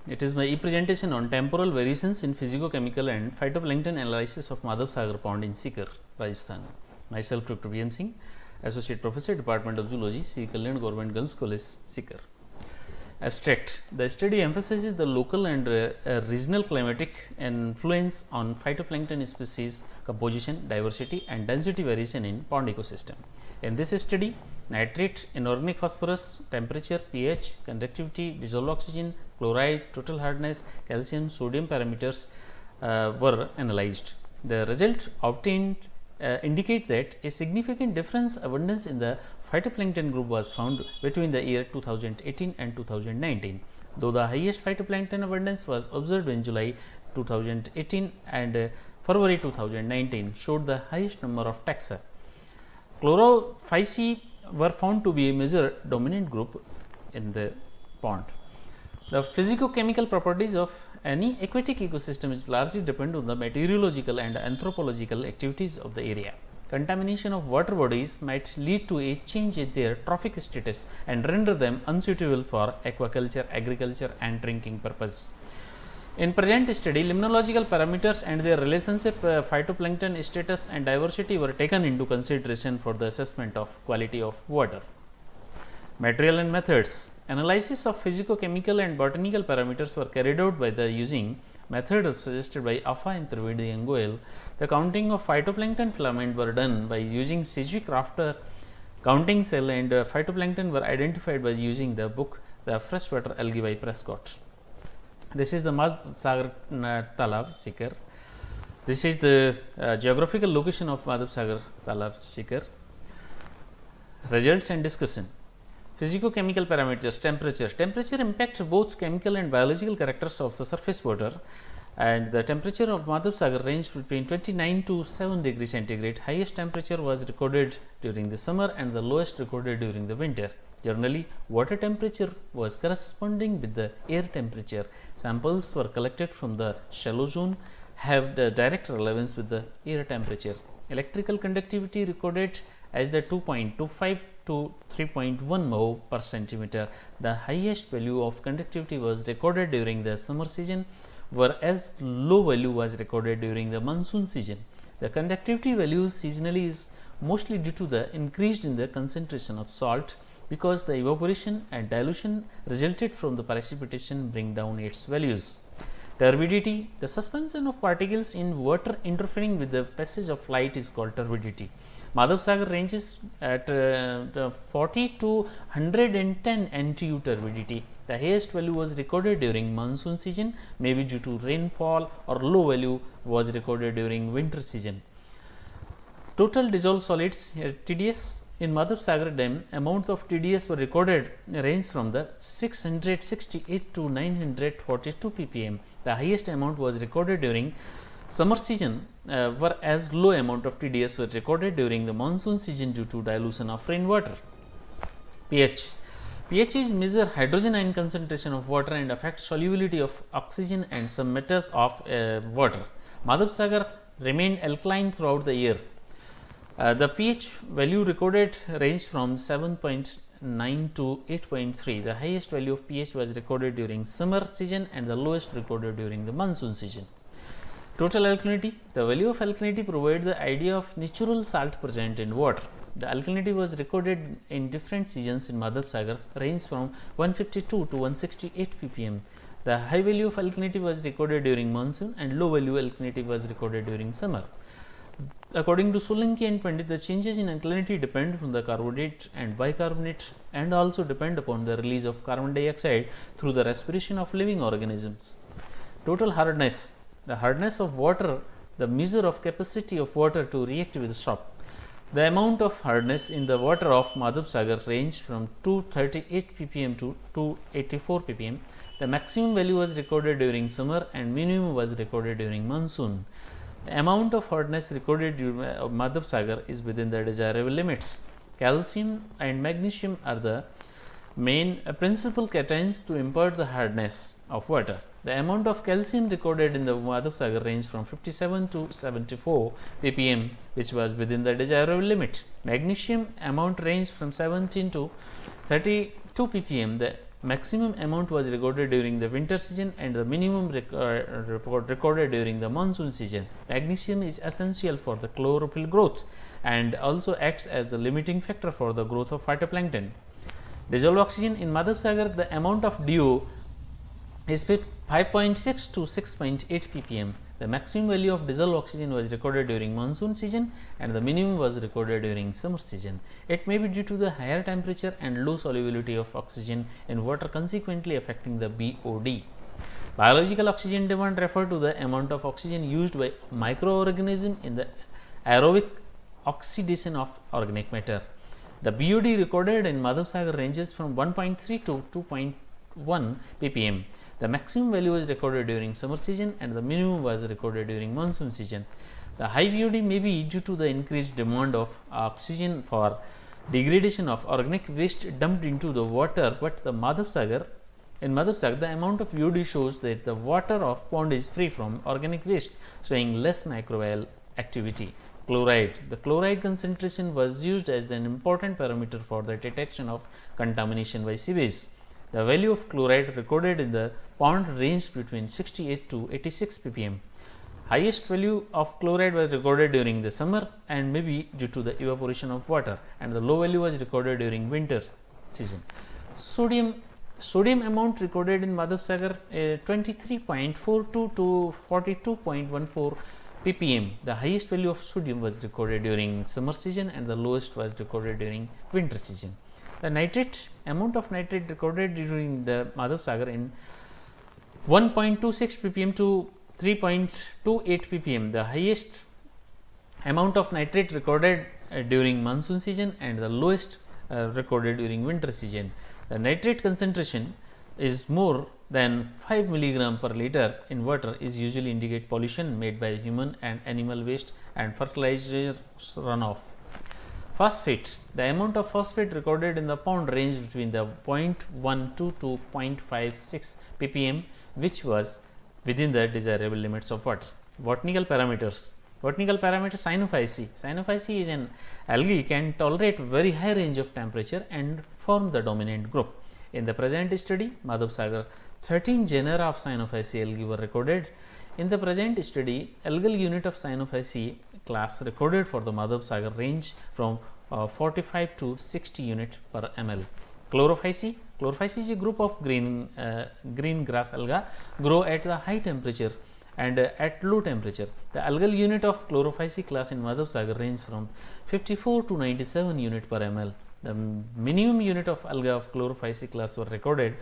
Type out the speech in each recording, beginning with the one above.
It is my e-presentation on temporal variations in physicochemical and phytoplankton analysis of Madhav Sagar Pond in Sikar, Rajasthan. Myself, Dr. B.N. Singh, Associate Professor, Department of Zoology, C. Kalyan Government Girls College, Sikar. Abstract. The study emphasizes the local and regional climatic influence on phytoplankton species composition, diversity and density variation in pond ecosystem. In this study, nitrate, inorganic phosphorus, temperature, pH, conductivity, dissolved oxygen, chloride, total hardness, calcium, sodium parameters were analyzed. The result obtained indicate that a significant difference abundance in the phytoplankton group was found between the year 2018 and 2019, though the highest phytoplankton abundance was observed in July 2018 and February 2019 showed the highest number of taxa. Chlorophyceae were found to be a major dominant group in the pond. The physicochemical properties of any aquatic ecosystem is largely dependent on the meteorological and anthropological activities of the area. Contamination of water bodies might lead to a change in their trophic status and render them unsuitable for aquaculture, agriculture and drinking purpose. In present study, limnological parameters and their relationship phytoplankton status and diversity were taken into consideration for the assessment of quality of water. Material and methods. Analysis of physicochemical and botanical parameters were carried out by the using method suggested by Afa and Trivedi and Goel. The counting of phytoplankton filament were done by using Sedgwick rafter counting cell and phytoplankton were identified by using the book The Freshwater Algae by Prescott. This is the Madhav Sagar Talab, Sikar. This is the geographical location of Madhav Sagar Talab, Sikar. Results and discussion. Physicochemical parameters. Temperature. Temperature impacts both chemical and biological characters of the surface water, and the temperature of Madhav Sagar ranged between 29 to 7 degrees centigrade. Highest temperature was recorded during the summer and the lowest recorded during the winter. Generally, water temperature was corresponding with the air temperature. Samples were collected from the shallow zone, have the direct relevance with the air temperature. Electrical conductivity recorded as the 2.25 to 3.1 mho per centimeter. The highest value of conductivity was recorded during the summer season, whereas low value was recorded during the monsoon season. The conductivity values seasonally is mostly due to the increase in the concentration of salt, because the evaporation and dilution resulted from the precipitation bring down its values. Turbidity. The suspension of particles in water interfering with the passage of light is called turbidity. Madhav Sagar ranges at 40 to 110 NTU turbidity. The highest value was recorded during monsoon season, maybe due to rainfall, or low value was recorded during winter season. Total dissolved solids TDS. In Madhav Sagar Dam, amount of TDS were recorded range from the 668 to 942 ppm. The highest amount was recorded during summer season, whereas low amount of TDS were recorded during the monsoon season due to dilution of rainwater. pH. pH is measure hydrogen ion concentration of water and affects solubility of oxygen and some metals of water. Madhav Sagar remained alkaline throughout the year. The pH value recorded ranged from 7.9 to 8.3. The highest value of pH was recorded during summer season and the lowest recorded during the monsoon season. Total alkalinity. The value of alkalinity provides the idea of natural salt present in water. The alkalinity was recorded in different seasons in Madhav Sagar, ranged from 152 to 168 ppm. The high value of alkalinity was recorded during monsoon and low value alkalinity was recorded during summer. According to Solanki and Pandit, the changes in alkalinity depend on the carbonate and bicarbonate and also depend upon the release of carbon dioxide through the respiration of living organisms. Total hardness. The hardness of water, the measure of capacity of water to react with salt. The amount of hardness in the water of Madhav Sagar ranged from 238 ppm to 284 ppm. The maximum value was recorded during summer and minimum was recorded during monsoon. The amount of hardness recorded during Madhav Sagar is within the desirable limits. Calcium and magnesium are the main principal cations to impart the hardness of water. The amount of calcium recorded in the Madhav Sagar range from 57 to 74 ppm, which was within the desirable limit. Magnesium amount ranged from 17 to 32 ppm. The maximum amount was recorded during the winter season and the minimum recorded during the monsoon season. Magnesium is essential for the chlorophyll growth and also acts as the limiting factor for the growth of phytoplankton. Dissolved oxygen in Madhav Sagar, the amount of DO is 5.6 to 6.8 ppm. The maximum value of dissolved oxygen was recorded during monsoon season and the minimum was recorded during summer season. It may be due to the higher temperature and low solubility of oxygen in water, consequently affecting the BOD. Biological oxygen demand refer to the amount of oxygen used by microorganism in the aerobic oxidation of organic matter. The BOD recorded in Madhav Sagar ranges from 1.3 to 2.1 ppm. The maximum value was recorded during summer season and the minimum was recorded during monsoon season. The high BOD may be due to the increased demand of oxygen for degradation of organic waste dumped into the water, but in Madhav Sagar, the amount of BOD shows that the water of pond is free from organic waste, showing less microbial activity. Chloride. The chloride concentration was used as an important parameter for the detection of contamination by sewage. The value of chloride recorded in the pond ranged between 68 to 86 ppm. Highest value of chloride was recorded during the summer and may be due to the evaporation of water, and the low value was recorded during winter season. Sodium amount recorded in Madhav Sagar 23.42 to 42.14 ppm. The highest value of sodium was recorded during summer season and the lowest was recorded during winter season. The amount of nitrate recorded during the Madhav Sagar in 1.26 ppm to 3.28 ppm. The highest amount of nitrate recorded during monsoon season and the lowest recorded during winter season. The nitrate concentration is more than 5 milligram per liter in water is usually indicate pollution made by human and animal waste and fertilizer runoff. Phosphate. The amount of phosphate recorded in the pond ranged between the 0.12 to 0.56 ppm, which was within the desirable limits of water. Botanical parameters. Cyanophyceae. Cyanophyceae is an algae can tolerate very high range of temperature and form the dominant group. In the present study, Madhav Sagar, 13 genera of Cyanophyceae algae were recorded. In the present study, algal unit of Cyanophyceae class recorded for the Madhav Sagar range from 45 to 60 unit per ml. Chlorophyceae. Chlorophyceae is a group of green grass alga grow at the high temperature and at low temperature. The algal unit of Chlorophyceae class in Madhav Sagar range from 54 to 97 unit per ml. The minimum unit of alga of Chlorophyceae class were recorded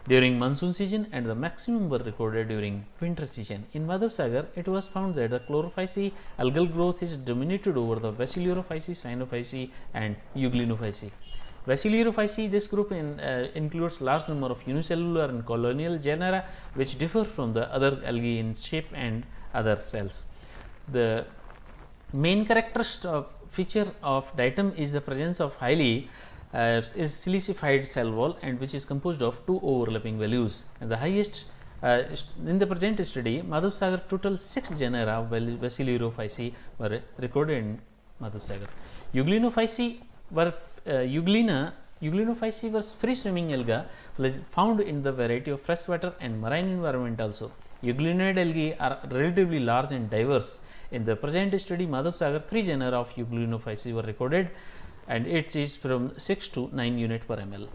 during monsoon season and the maximum were recorded during winter season. In Madhav Sagar, it was found that the Chlorophyceae algal growth is dominated over the Basilurophyceae, Cyanophyceae and Euglenophyceae. Basilurophyceae, this group includes large number of unicellular and colonial genera which differ from the other algae in shape and other cells. The main characteristic feature of diatom is the presence of highly is silicified cell wall and which is composed of two overlapping values, and the highest in the present study Madhav Sagar total 6 genera of Basilurophyceae were recorded in Madhav Sagar. Euglenophyceae were Euglenophyceae was free swimming alga found in the variety of freshwater and marine environment also. Euglenoid algae are relatively large and diverse. In the present study Madhav Sagar 3 genera of Euglenophyceae were recorded and it is from 6 to 9 unit per ml.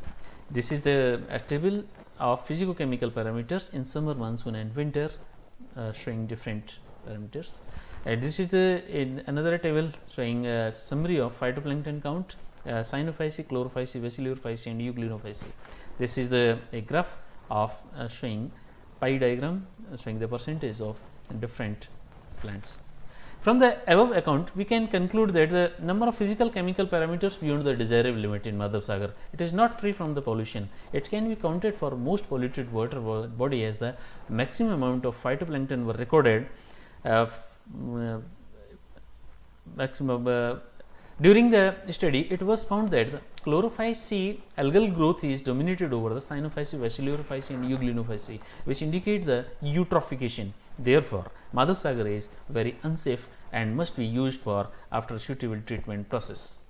This is the table of physicochemical parameters in summer, monsoon and winter showing different parameters. This is another table showing a summary of phytoplankton count, Cyanophyceae, Chlorophyceae, Basilurophyceae and Euglenophyceae. This is a graph of showing pie diagram showing the percentage of different plants. From the above account, we can conclude that the number of physical chemical parameters beyond the desirable limit in Madhav Sagar, it is not free from the pollution. It can be counted for most polluted water body as the maximum amount of phytoplankton were recorded. During the study, it was found that the Chlorophyceae algal growth is dominated over the Cyanophyceae, Basilurophyceae and Euglenophyceae, which indicate the eutrophication. Therefore, Madhav Sagar is very unsafe and must be used for after suitable treatment process.